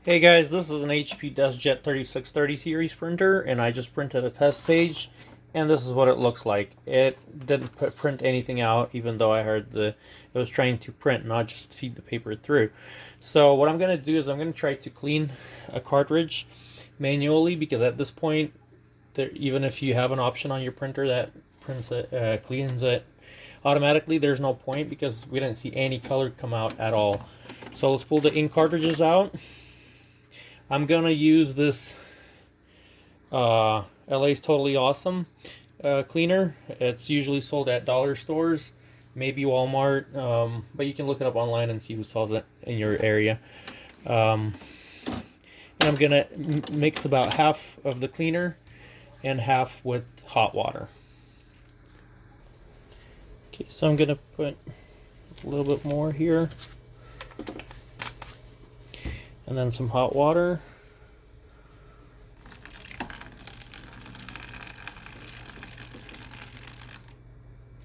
Hey guys, this is an HP Deskjet 3630 series printer, and I just printed a test page, and this is what it looks like. It didn't print anything out, even though I heard it was trying to print, not just feed the paper through. So what I'm going to do is I'm going to try to clean a cartridge manually, because at this point, even if you have an option on your printer that cleans it automatically, there's no point because we didn't see any color come out at all. So let's pull the ink cartridges out. I'm gonna use this LA's Totally Awesome cleaner. It's usually sold at dollar stores, maybe Walmart, but you can look it up online and see who sells it in your area. And I'm gonna mix about half of the cleaner and half with hot water. Okay, so I'm gonna put a little bit more here, and then some hot water.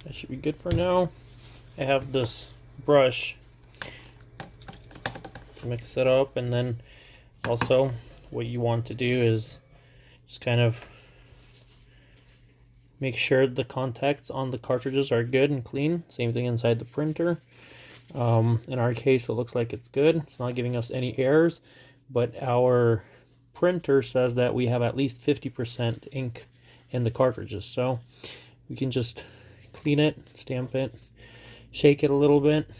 That should be good for now. I have this brush to mix it up, and then also what you want to do is just kind of make sure the contacts on the cartridges are good and clean. Same thing inside the printer. In our case, it looks like it's good. It's not giving us any errors, but our printer says that we have at least 50% ink in the cartridges. So we can just clean it, stamp it, shake it a little bit.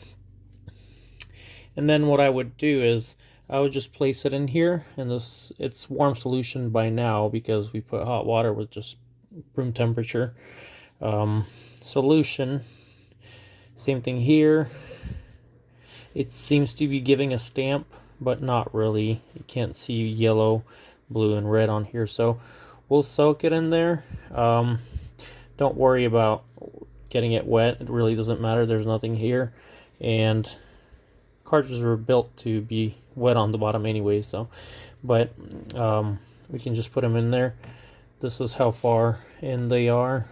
And then what I would do is I would just place it in here, and it's warm solution by now because we put hot water with just room temperature solution. Same thing here. It seems to be giving a stamp, but not really. You can't see yellow, blue, and red on here, so we'll soak it in there. Don't worry about getting it wet. It really doesn't matter. There's nothing here, and cartridges were built to be wet on the bottom anyway, so but we can just put them in there. This is how far in they are.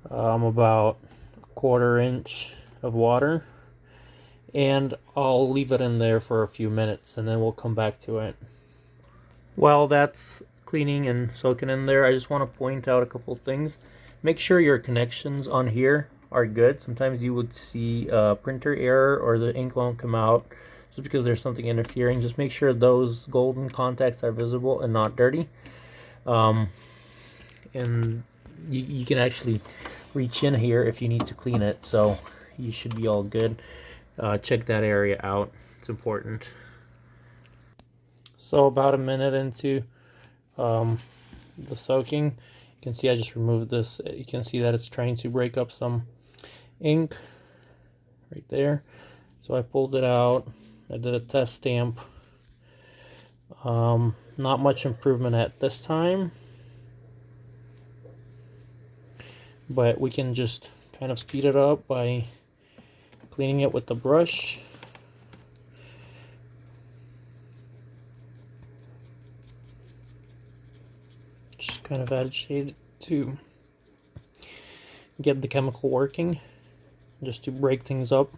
About a 1/4 inch of water, and I'll leave it in there for a few minutes, and then we'll come back to it. While that's cleaning and soaking in there, I just want to point out a couple things. Make sure your connections on here are good. Sometimes you would see a printer error or the ink won't come out just because there's something interfering. Just make sure those golden contacts are visible and not dirty. And you can actually reach in here if you need to clean it, so you should be all good. Check that area out. It's important. So about a minute into the soaking, you can see I just removed this. You can see that it's trying to break up some ink right there. So I pulled it out. I did a test stamp. Not much improvement at this time, but we can just kind of speed it up by cleaning it with the brush. Just kind of agitate it to get the chemical working, just to break things up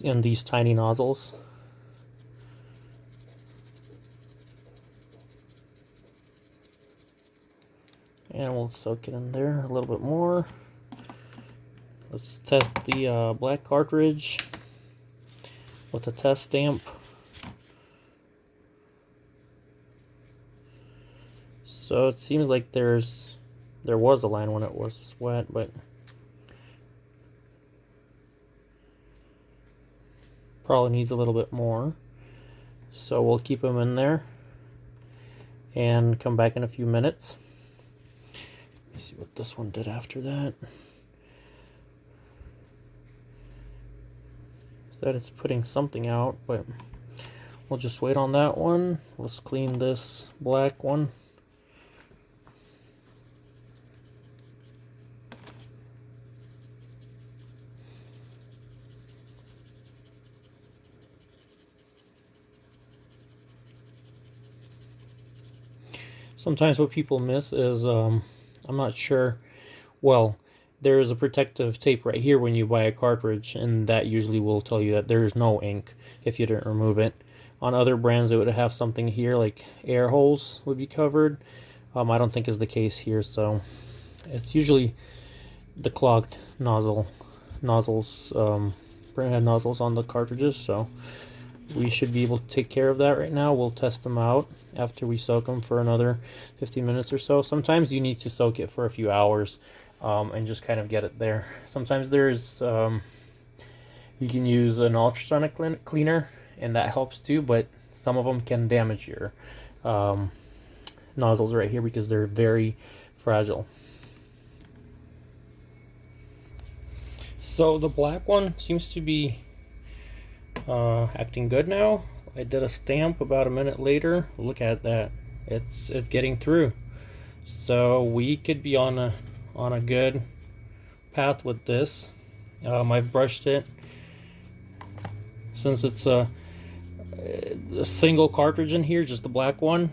in these tiny nozzles. And we'll soak it in there a little bit more. Let's test the black cartridge with a test stamp. So it seems like there was a line when it was wet, but probably needs a little bit more. So we'll keep them in there and come back in a few minutes. Let's see what this one did after that. That it's putting something out, but we'll just wait on that one. Let's clean this black one. Sometimes what people miss is I'm not sure. Well, there is a protective tape right here when you buy a cartridge, and that usually will tell you that there is no ink if you didn't remove it. On other brands, it would have something here like air holes would be covered. I don't think is the case here, so it's usually the clogged nozzles, printhead nozzles on the cartridges. So we should be able to take care of that right now. We'll test them out after we soak them for another 15 minutes or so. Sometimes you need to soak it for a few hours and just kind of get it there. Sometimes there's you can use an ultrasonic cleaner, and that helps too, but some of them can damage your nozzles right here because they're very fragile. So the black one seems to be acting good now. I did a stamp about a minute later. Look at that, it's getting through. So we could be on a good path with this. I've brushed it. Since it's a single cartridge in here, just the black one,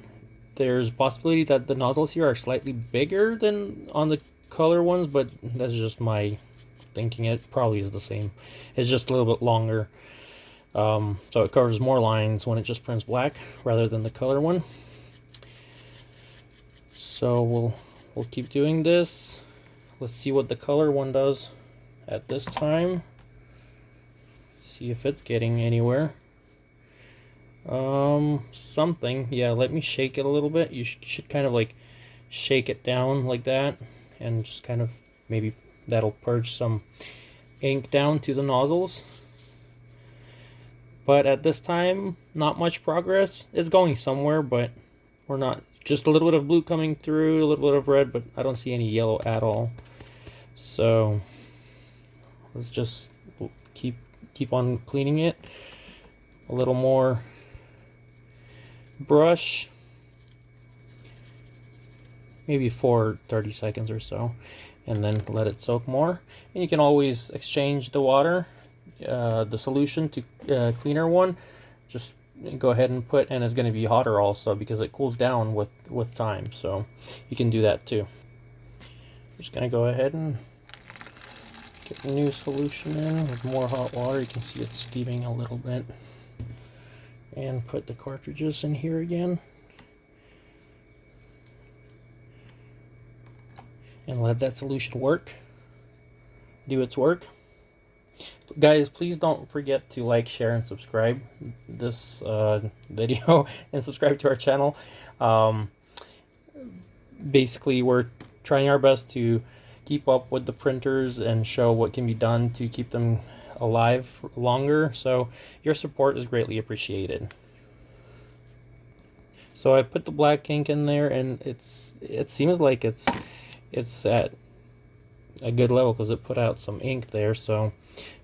there's a possibility that the nozzles here are slightly bigger than on the color ones, but that's just my thinking. It probably is the same. It's just a little bit longer, so it covers more lines when it just prints black rather than the color one. So we'll keep doing this. Let's see what the color one does at this time. See if it's getting anywhere. Something. Yeah, let me shake it a little bit. You should kind of like shake it down like that, and just kind of maybe that'll purge some ink down to the nozzles. But at this time, not much progress. It's going somewhere, but we're not. Just a little bit of blue coming through, a little bit of red, but I don't see any yellow at all. So let's just keep on cleaning it. A little more brush, maybe for 30 seconds or so, and then let it soak more. And you can always exchange the water, the solution to cleaner one. Just go ahead and put, and it's going to be hotter also because it cools down with time, so you can do that too. I'm just going to go ahead and get a new solution in with more hot water. You can see it's steaming a little bit. And put the cartridges in here again. And let that solution work. Do its work. Guys, please don't forget to like, share, and subscribe this video and subscribe to our channel. Basically, we're trying our best to keep up with the printers and show what can be done to keep them alive longer, so your support is greatly appreciated. So I put the black ink in there, and it seems like it's at a good level because it put out some ink there. So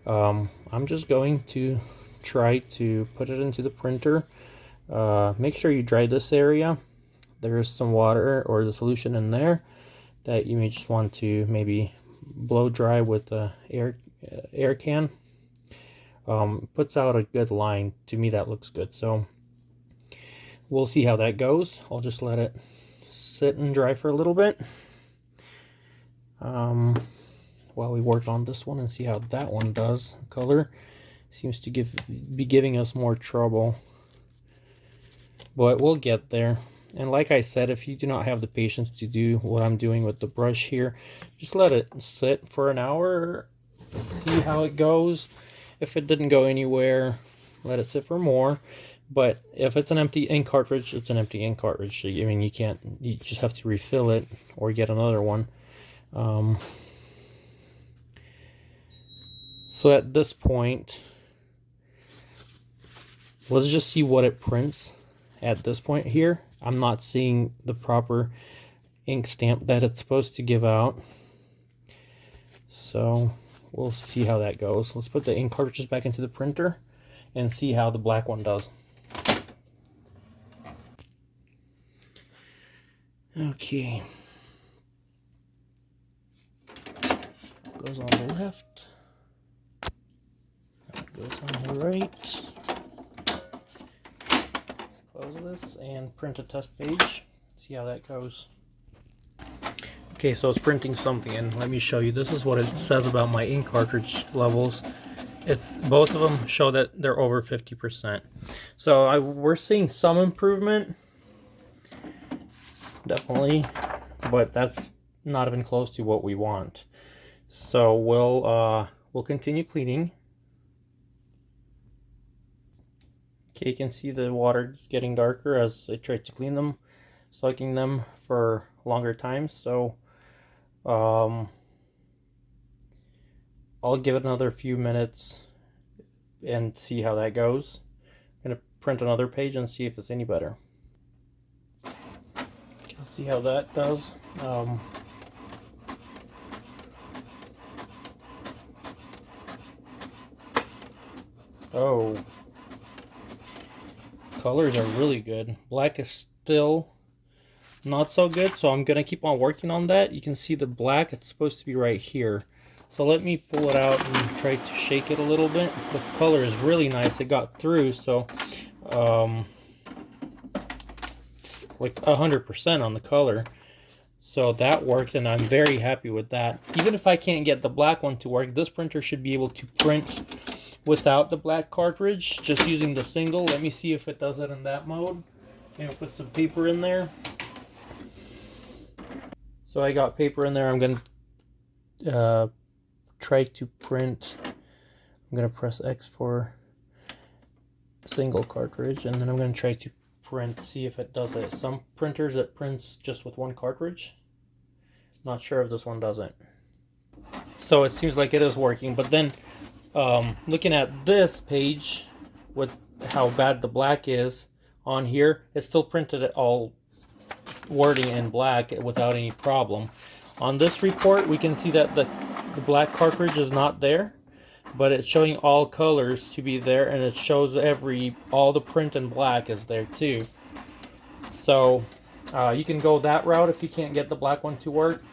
I'm just going to try to put it into the printer. Make sure you dry this area. There's some water or the solution in there that you may just want to maybe blow dry with the air can. Puts out a good line. To me, that looks good. So we'll see how that goes. I'll just let it sit and dry for a little bit while we work on this one and see how that one does. Color seems to be giving us more trouble, but we'll get there. And like I said, if you do not have the patience to do what I'm doing with the brush here, just let it sit for an hour, see how it goes. If it didn't go anywhere, let it sit for more. But if it's an empty ink cartridge, it's an empty ink cartridge. I mean, you just have to refill it or get another one. So at this point, let's just see what it prints at this point here. I'm not seeing the proper ink stamp that it's supposed to give out. So we'll see how that goes. Let's put the ink cartridges back into the printer and see how the black one does. Okay. Goes on the left. That goes on the right. Let's close this and print a test page. See how that goes. Okay, so it's printing something, and let me show you. This is what it says about my ink cartridge levels. It's both of them show that they're over 50%. So we're seeing some improvement, definitely, but that's not even close to what we want. So we'll continue cleaning. Okay, you can see the water is getting darker as I try to clean them, soaking them for longer time. So I'll give it another few minutes and see how that goes. I'm gonna print another page and see if it's any better. Let's see how that does. Oh, colors are really good. Black is still not so good, so I'm gonna keep on working on that. You can see the black, it's supposed to be right here. So let me pull it out and try to shake it a little bit. The color is really nice. It got through, so like 100% on the color. So that worked, and I'm very happy with that. Even if I can't get the black one to work, this printer should be able to print without the black cartridge, just using the single. Let me see if it does it in that mode. And put some paper in there. So I got paper in there. I'm gonna try to print. I'm gonna press X for single cartridge, and then I'm gonna try to print, see if it does it. Some printers it prints just with one cartridge. Not sure if this one doesn't. So it seems like it is working, but then looking at this page with how bad the black is on here, it still printed it all wording in black without any problem. On this report we can see that the black cartridge is not there, but it's showing all colors to be there, and it shows all the print in black is there too. So you can go that route if you can't get the black one to work,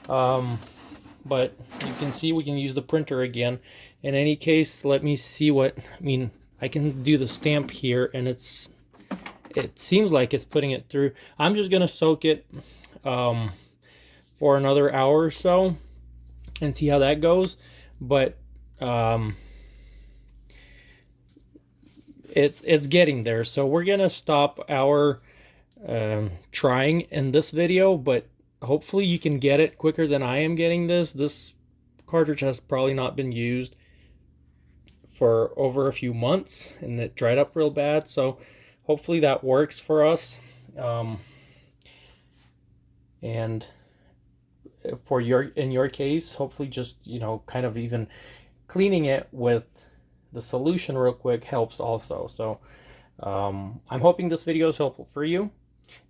but you can see we can use the printer again. In any case, let me see what, I mean, I can do the stamp here, and it seems like it's putting it through. I'm just gonna soak it for another hour or so and see how that goes. But it's getting there. So we're gonna stop our trying in this video, but hopefully you can get it quicker than I am getting this. This cartridge has probably not been used for over a few months, and it dried up real bad. So hopefully that works for us. And for in your case, hopefully just, you know, kind of even cleaning it with the solution real quick helps also. So I'm hoping this video is helpful for you,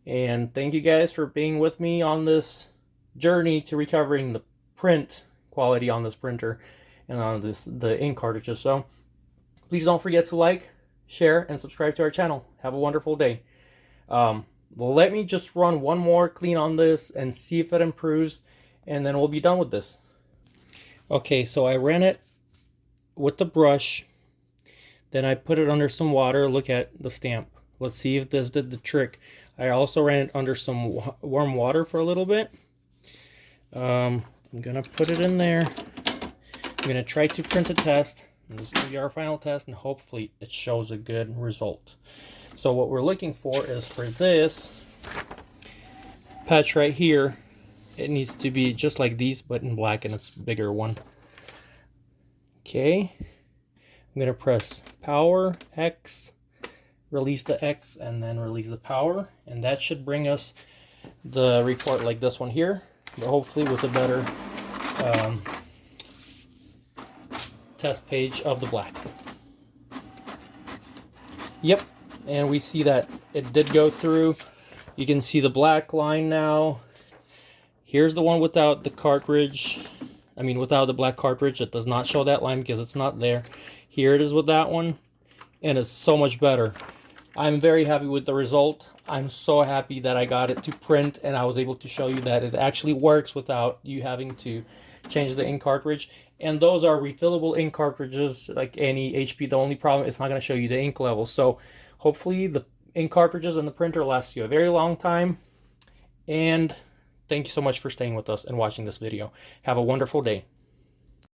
and thank you guys for being with me on this journey to recovering the print quality on this printer and on the ink cartridges. So please don't forget to like, share, and subscribe to our channel. Have a wonderful day. Let me just run one more clean on this and see if it improves, and then we'll be done with this. Okay, so I ran it with the brush, then I put it under some water. Look at the stamp. Let's see if this did the trick. I also ran it under some warm water for a little bit. I'm gonna put it in there. I'm gonna try to print a test, and this is gonna be our final test, and hopefully it shows a good result. So what we're looking for is for this patch right here, it needs to be just like these, but in black, and it's a bigger one. Okay, I'm gonna press power X, release the X, and then release the power, and that should bring us the report like this one here, but hopefully with a better test page of the black. Yep, and we see that it did go through. You can see the black line now. Here's the one without the cartridge. I mean, without the black cartridge. It does not show that line because it's not there. Here it is with that one, and it's so much better. I'm very happy with the result. I'm so happy that I got it to print, and I was able to show you that it actually works without you having to change the ink cartridge. And those are refillable ink cartridges like any HP. The only problem, it's not going to show you the ink level. So hopefully the ink cartridges and the printer last you a very long time. And thank you so much for staying with us and watching this video. Have a wonderful day.